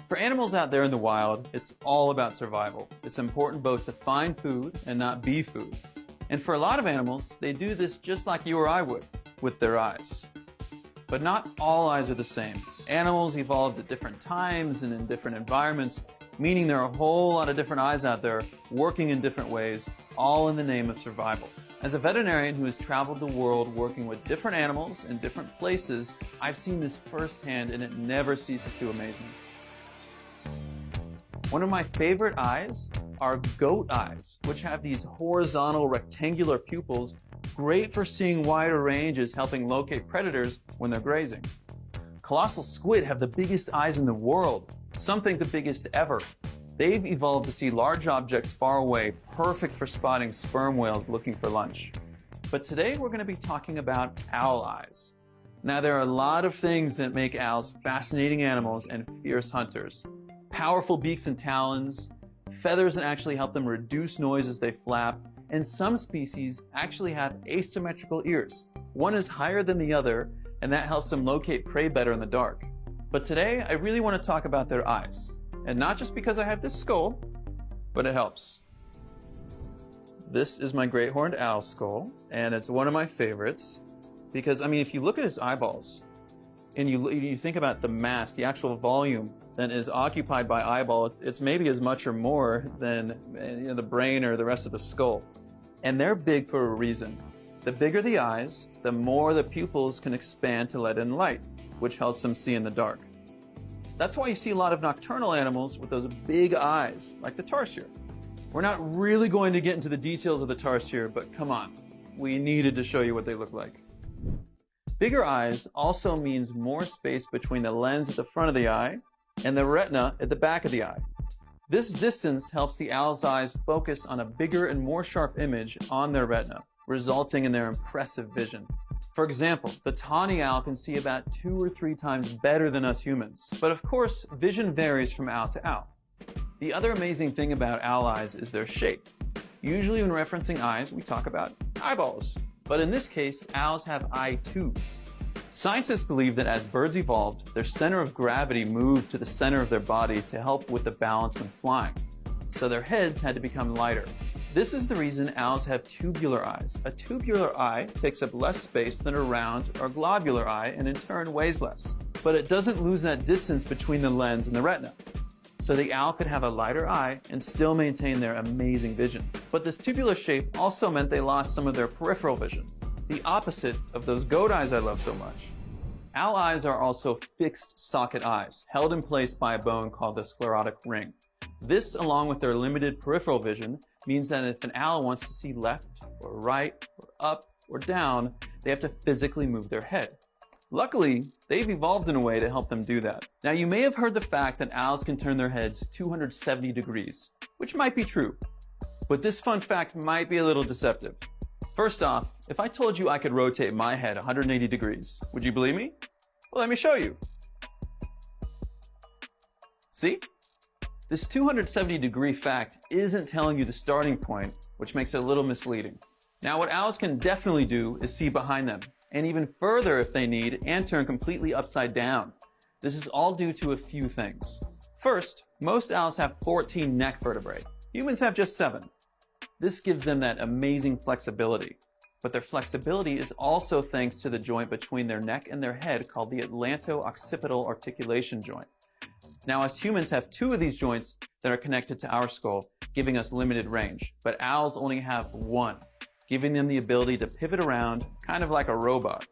For animals out there in the wild, it's all about survival. It's important both to find food and not be food. And for a lot of animals, they do this just like you or I would, with their eyes. But not all eyes are the same. Animals evolved at different times and in different environments, meaning there are a whole lot of different eyes out there working in different ways, all in the name of survival. As a veterinarian who has traveled the world working with different animals in different places, I've seen this firsthand and it never ceases to amaze me. One of my favorite eyes are goat eyes, which have these horizontal rectangular pupils, great for seeing wider ranges, helping locate predators when they're grazing. Colossal squid have the biggest eyes in the world, some think the biggest ever. They've evolved to see large objects far away, perfect for spotting sperm whales looking for lunch. But today we're going to be talking about owl eyes. Now there are a lot of things that make owls fascinating animals and fierce hunters. Powerful beaks and talons, feathers that actually help them reduce noise as they flap, and some species actually have asymmetrical ears. One is higher than the other, and that helps them locate prey better in the dark. But today, I really want to talk about their eyes. And not just because I have this skull, but it helps. This is my great horned owl skull, and it's one of my favorites because, I mean, if you look at its eyeballs, and you think about the mass, the actual volume that is occupied by eyeball, it's maybe as much or more than the brain or the rest of the skull. And they're big for a reason. The bigger the eyes, the more the pupils can expand to let in light, which helps them see in the dark. That's why you see a lot of nocturnal animals with those big eyes, like the tarsier. We're not really going to get into the details of the tarsier, but come on, we needed to show you what they look like. Bigger eyes also means more space between the lens at the front of the eye and the retina at the back of the eye. This distance helps the owl's eyes focus on a bigger and more sharp image on their retina, resulting in their impressive vision. For example, the tawny owl can see about 2 or 3 times better than us humans. But of course, vision varies from owl to owl. The other amazing thing about owl eyes is their shape. Usually when referencing eyes, we talk about eyeballs. But in this case, owls have eye tubes. Scientists believe that as birds evolved, their center of gravity moved to the center of their body to help with the balance when flying. So their heads had to become lighter. This is the reason owls have tubular eyes. A tubular eye takes up less space than a round or globular eye and in turn weighs less. But it doesn't lose that distance between the lens and the retina. So the owl could have a lighter eye and still maintain their amazing vision. But this tubular shape also meant they lost some of their peripheral vision, the opposite of those goat eyes I love so much. Owl eyes are also fixed socket eyes, held in place by a bone called the sclerotic ring. This, along with their limited peripheral vision, means that if an owl wants to see left or right or up or down, they have to physically move their head. Luckily, they've evolved in a way to help them do that. Now, you may have heard the fact that owls can turn their heads 270 degrees, which might be true, but this fun fact might be a little deceptive. First off, if I told you I could rotate my head 180 degrees, would you believe me? Well, let me show you. See? This 270-degree fact isn't telling you the starting point, which makes it a little misleading. Now, what owls can definitely do is see behind them, and even further if they need, and turn completely upside down. This is all due to a few things. First, most owls have 14 neck vertebrae. Humans have just 7. This gives them that amazing flexibility. But their flexibility is also thanks to the joint between their neck and their head called the atlanto-occipital articulation joint. Now, us humans have 2 of these joints that are connected to our skull, giving us limited range, but owls only have 1, giving them the ability to pivot around, kind of like a robot.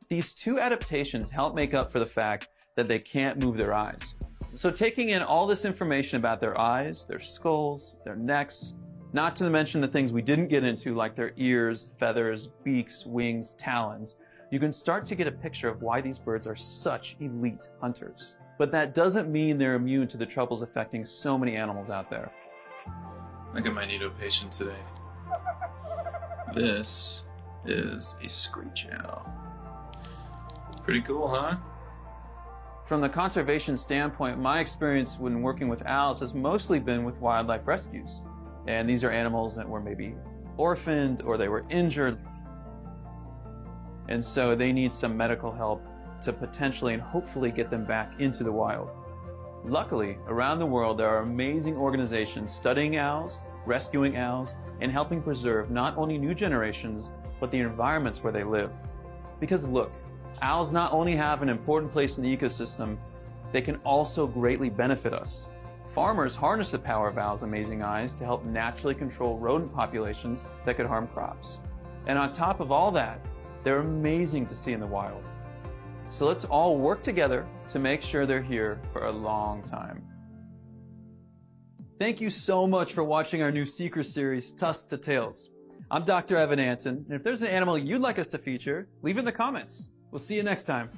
These 2 adaptations help make up for the fact that they can't move their eyes. So taking in all this information about their eyes, their skulls, their necks, not to mention the things we didn't get into like their ears, feathers, beaks, wings, talons, you can start to get a picture of why these birds are such elite hunters. But that doesn't mean they're immune to the troubles affecting so many animals out there. Look at my Nido patient today. This is a screech owl. Pretty cool, huh? From the conservation standpoint, my experience when working with owls has mostly been with wildlife rescues. And these are animals that were maybe orphaned or they were injured. And so they need some medical help to potentially and hopefully get them back into the wild. Luckily, around the world there are amazing organizations studying owls, rescuing owls, and helping preserve not only new generations, but the environments where they live. Because look, owls not only have an important place in the ecosystem, they can also greatly benefit us. Farmers harness the power of owls' amazing eyes to help naturally control rodent populations that could harm crops. And on top of all that, they're amazing to see in the wild. So let's all work together to make sure they're here for a long time. Thank you so much for watching our new Seeker series, Tusks to Tails. I'm Dr. Evan Anton, and if there's an animal you'd like us to feature, leave it in the comments. We'll see you next time.